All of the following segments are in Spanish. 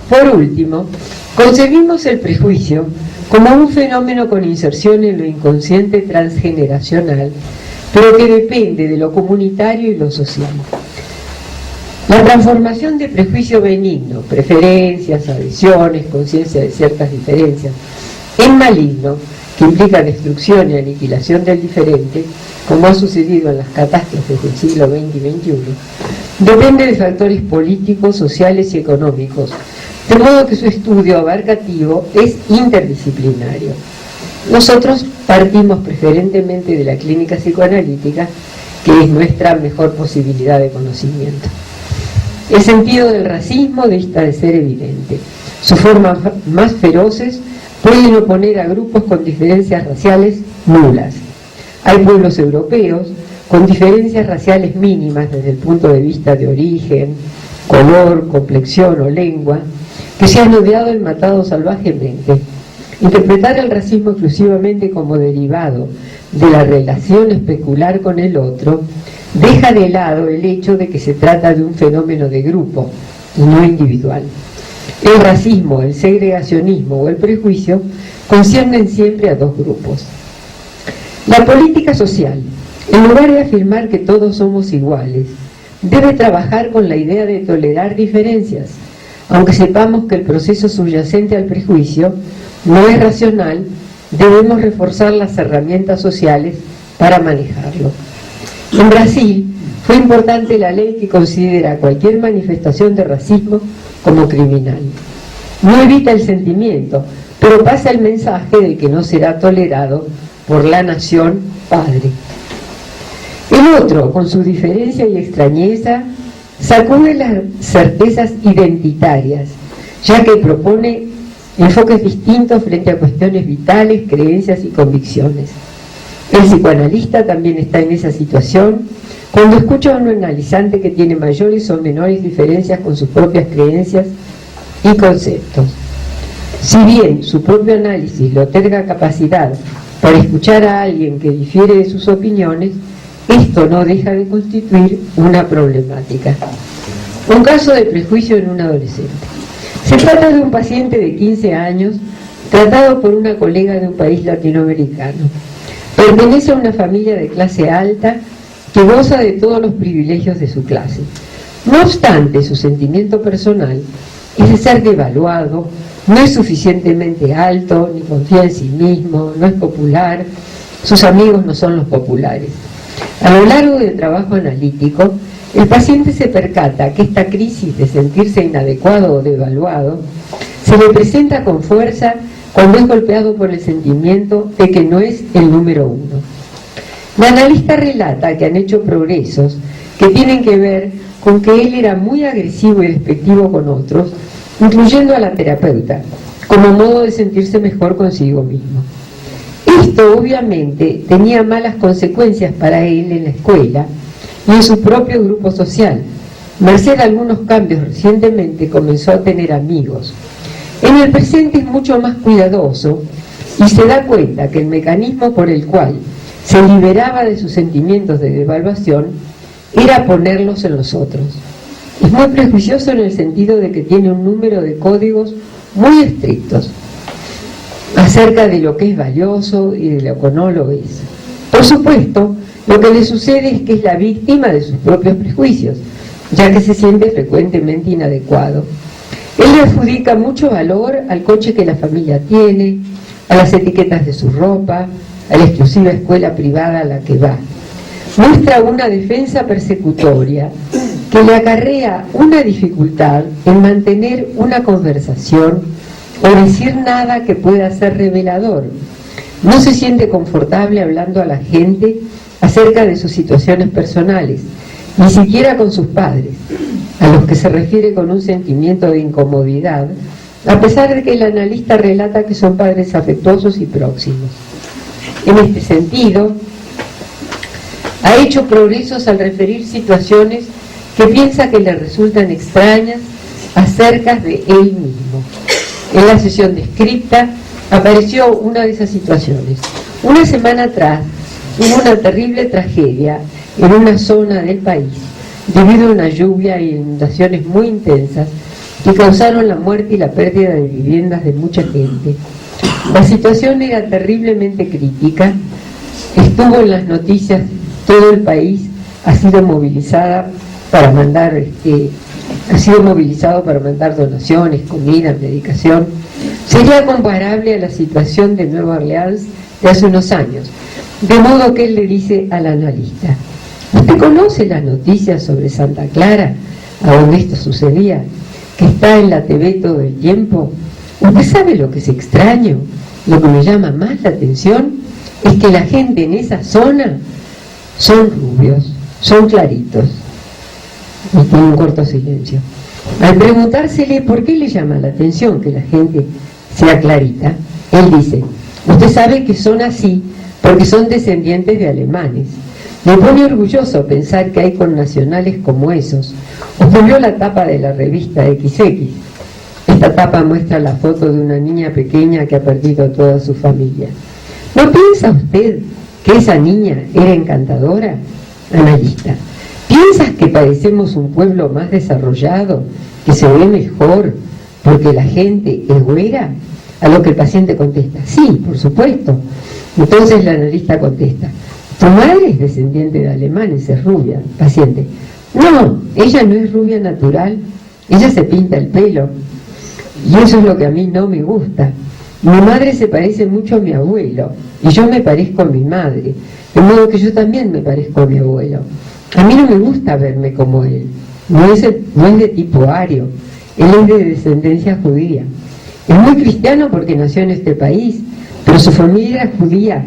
Por último, concebimos el prejuicio como un fenómeno con inserción en lo inconsciente transgeneracional, pero que depende de lo comunitario y lo social. La transformación de prejuicio benigno, preferencias, adhesiones, conciencia de ciertas diferencias, en maligno, que implica destrucción y aniquilación del diferente, como ha sucedido en las catástrofes del siglo XX y XXI, depende de factores políticos, sociales y económicos, de modo que su estudio abarcativo es interdisciplinario. Nosotros partimos preferentemente de la clínica psicoanalítica, que es nuestra mejor posibilidad de conocimiento. El sentido del racismo dista de ser evidente. Sus formas más feroces pueden oponer a grupos con diferencias raciales nulas. Hay pueblos europeos con diferencias raciales mínimas desde el punto de vista de origen, color, complexión o lengua, que se han odiado y matado salvajemente. Interpretar el racismo exclusivamente como derivado de la relación especular con el otro deja de lado el hecho de que se trata de un fenómeno de grupo y no individual. El racismo, el segregacionismo o el prejuicio conciernen siempre a dos grupos. La política social, en lugar de afirmar que todos somos iguales, debe trabajar con la idea de tolerar diferencias, aunque sepamos que el proceso subyacente al prejuicio no es racional. Debemos reforzar las herramientas sociales para manejarlo. En Brasil fue importante la ley que considera cualquier manifestación de racismo como criminal. No evita el sentimiento, pero pasa el mensaje de que no será tolerado por la nación padre. El otro, con su diferencia y extrañeza, sacude las certezas identitarias, ya que propone enfoques distintos frente a cuestiones vitales, creencias y convicciones. El psicoanalista también está en esa situación cuando escucha a un analizante que tiene mayores o menores diferencias con sus propias creencias y conceptos. Si bien su propio análisis le otorga capacidad para escuchar a alguien que difiere de sus opiniones, esto no deja de constituir una problemática. Un caso de prejuicio en un adolescente. Se trata de un paciente de 15 años tratado por una colega de un país latinoamericano. Pertenece a una familia de clase alta que goza de todos los privilegios de su clase. No obstante, su sentimiento personal es de ser devaluado, no es suficientemente alto, ni confía en sí mismo, no es popular, sus amigos no son los populares. A lo largo del trabajo analítico, el paciente se percata que esta crisis de sentirse inadecuado o devaluado se le presenta con fuerza cuando es golpeado por el sentimiento de que no es el número uno. La analista relata que han hecho progresos que tienen que ver con que él era muy agresivo y despectivo con otros, incluyendo a la terapeuta, como modo de sentirse mejor consigo mismo. Esto obviamente tenía malas consecuencias para él en la escuela y en su propio grupo social. Merced a algunos cambios recientemente comenzó a tener amigos. En el presente es mucho más cuidadoso y se da cuenta que el mecanismo por el cual se liberaba de sus sentimientos de devaluación era ponerlos en los otros. Es muy prejuicioso en el sentido de que tiene un número de códigos muy estrictos acerca de lo que es valioso y de lo que no lo es. Por supuesto, lo que le sucede es que es la víctima de sus propios prejuicios, ya que se siente frecuentemente inadecuado. Él le adjudica mucho valor al coche que la familia tiene, a las etiquetas de su ropa, a la exclusiva escuela privada a la que va. Muestra una defensa persecutoria que le acarrea una dificultad en mantener una conversación o decir nada que pueda ser revelador. No se siente confortable hablando a la gente acerca de sus situaciones personales, ni siquiera con sus padres, a los que se refiere con un sentimiento de incomodidad, a pesar de que el analista relata que son padres afectuosos y próximos. En este sentido, ha hecho progresos al referir situaciones que piensa que le resultan extrañas acerca de él mismo. En la sesión descripta apareció una de esas situaciones. Una semana atrás hubo una terrible tragedia en una zona del país debido a una lluvia e inundaciones muy intensas y causaron la muerte y la pérdida de viviendas de mucha gente. La situación era terriblemente crítica, estuvo en las noticias, todo el país ha sido movilizado para mandar donaciones, comida, medicación. Sería comparable a la situación de Nueva Orleans de hace unos años, de modo que él le dice al analista: ¿usted conoce las noticias sobre Santa Clara, a donde esto sucedía, que está en la TV todo el tiempo? ¿Usted sabe lo que es extraño? Lo que me llama más la atención es que la gente en esa zona son rubios, son claritos. Y tiene un corto silencio. Al preguntársele por qué le llama la atención que la gente sea clarita, él dice: usted sabe que son así porque son descendientes de alemanes. Me pone orgulloso pensar que hay connacionales como esos. Usted vio la tapa de la revista XX. Esta tapa muestra la foto de una niña pequeña que ha perdido toda su familia. ¿No piensa usted que esa niña era encantadora? Analista: ¿piensas que parecemos un pueblo más desarrollado, que se ve mejor porque la gente es güera? A lo que el paciente contesta: sí, por supuesto. Entonces el analista contesta: ¿tu madre es descendiente de alemanes, es rubia? Paciente: no, ella no es rubia natural, ella se pinta el pelo. Y eso es lo que a mí no me gusta. Mi madre se parece mucho a mi abuelo, y yo me parezco a mi madre, de modo que yo también me parezco a mi abuelo. A mí no me gusta verme como él. No es de tipo ario, él es de descendencia judía. Es muy cristiano porque nació en este país, pero su familia era judía,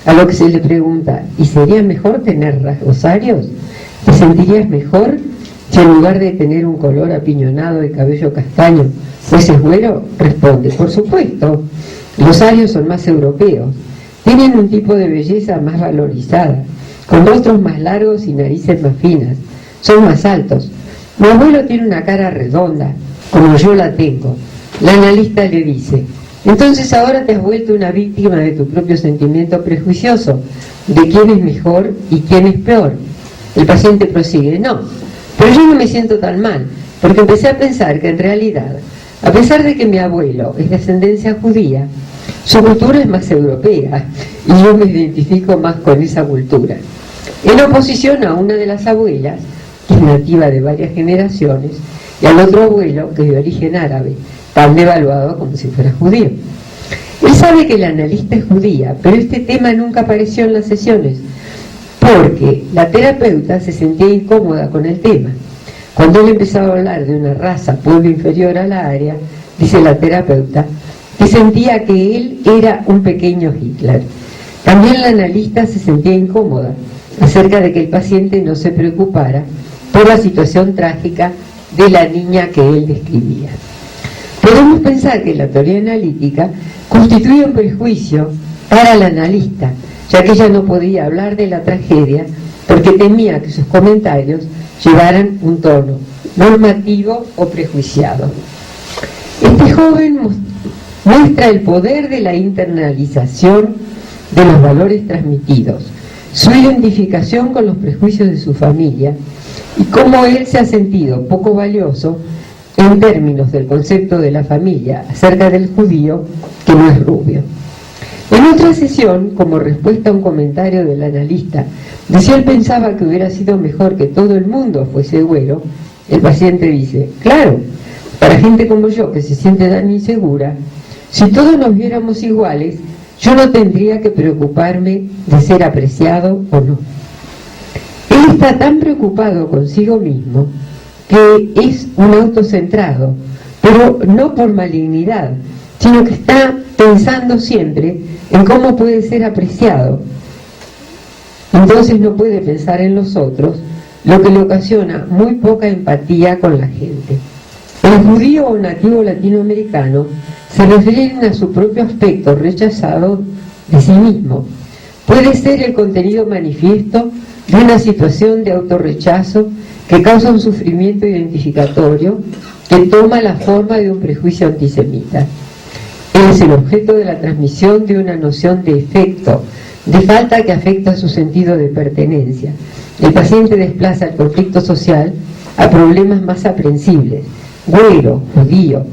a lo que se le pregunta: ¿y sería mejor tener rasgos arios? ¿Te sentirías mejor si en lugar de tener un color apiñonado de cabello castaño fueses güero? Responde: por supuesto, los arios son más europeos, tienen un tipo de belleza más valorizada, con rostros más largos y narices más finas, son más altos. Mi abuelo tiene una cara redonda, como yo la tengo. La analista le dice: entonces ahora te has vuelto una víctima de tu propio sentimiento prejuicioso, de quién es mejor y quién es peor. El paciente prosigue: no, pero yo no me siento tan mal, porque empecé a pensar que en realidad, a pesar de que mi abuelo es de ascendencia judía, su cultura es más europea, y yo me identifico más con esa cultura. En oposición a una de las abuelas, que es nativa de varias generaciones, y al otro abuelo, que es de origen árabe, tan devaluado como si fuera judío. Él sabe que la analista es judía, pero este tema nunca apareció en las sesiones, porque la terapeuta se sentía incómoda con el tema. Cuando él empezaba a hablar de una raza, pueblo inferior a la área, dice la terapeuta, que sentía que él era un pequeño Hitler. También la analista se sentía incómoda acerca de que el paciente no se preocupara por la situación trágica de la niña que él describía. Podemos pensar que la teoría analítica constituye un prejuicio para la analista, ya que ella no podía hablar de la tragedia porque temía que sus comentarios llevaran un tono normativo o prejuiciado. Este joven muestra el poder de la internalización de los valores transmitidos, su identificación con los prejuicios de su familia y cómo él se ha sentido poco valioso en términos del concepto de la familia acerca del judío que no es rubio. En otra sesión, como respuesta a un comentario del analista de si él pensaba que hubiera sido mejor que todo el mundo fuese güero, el paciente dice: claro, para gente como yo que se siente tan insegura, si todos nos viéramos iguales, yo no tendría que preocuparme de ser apreciado o no. Él está tan preocupado consigo mismo que es un autocentrado, pero no por malignidad, sino que está pensando siempre en cómo puede ser apreciado. Entonces no puede pensar en los otros, lo que le ocasiona muy poca empatía con la gente. El judío o nativo latinoamericano se refieren a su propio aspecto rechazado de sí mismo. Puede ser el contenido manifiesto de una situación de autorrechazo que causa un sufrimiento identificatorio que toma la forma de un prejuicio antisemita. Es el objeto de la transmisión de una noción de efecto, de falta que afecta su sentido de pertenencia. El paciente desplaza el conflicto social a problemas más aprensibles, güero, judío.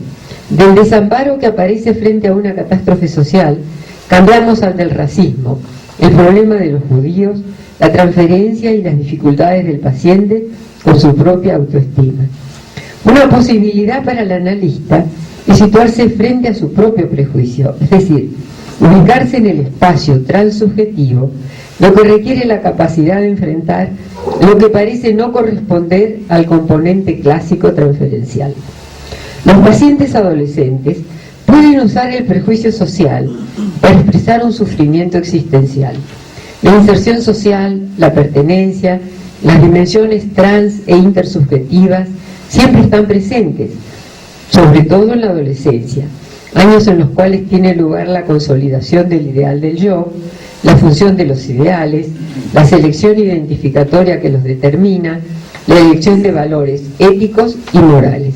Del desamparo que aparece frente a una catástrofe social, cambiamos al del racismo, el problema de los judíos, la transferencia y las dificultades del paciente con su propia autoestima. Una posibilidad para el analista es situarse frente a su propio prejuicio, es decir, ubicarse en el espacio transsubjetivo, lo que requiere la capacidad de enfrentar lo que parece no corresponder al componente clásico transferencial. Los pacientes adolescentes pueden usar el prejuicio social para expresar un sufrimiento existencial. La inserción social, la pertenencia, las dimensiones trans e intersubjetivas siempre están presentes, sobre todo en la adolescencia, años en los cuales tiene lugar la consolidación del ideal del yo, la función de los ideales, la selección identificatoria que los determina, la elección de valores éticos y morales.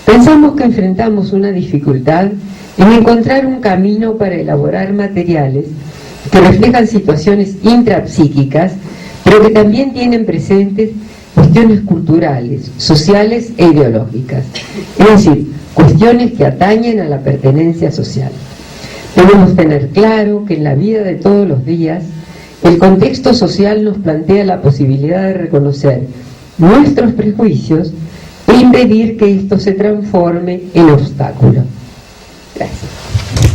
Pensamos que enfrentamos una dificultad en encontrar un camino para elaborar materiales que reflejan situaciones intrapsíquicas, pero que también tienen presentes cuestiones culturales, sociales e ideológicas, es decir, cuestiones que atañen a la pertenencia social. Debemos tener claro que en la vida de todos los días, el contexto social nos plantea la posibilidad de reconocer nuestros prejuicios e impedir que esto se transforme en obstáculo. Gracias.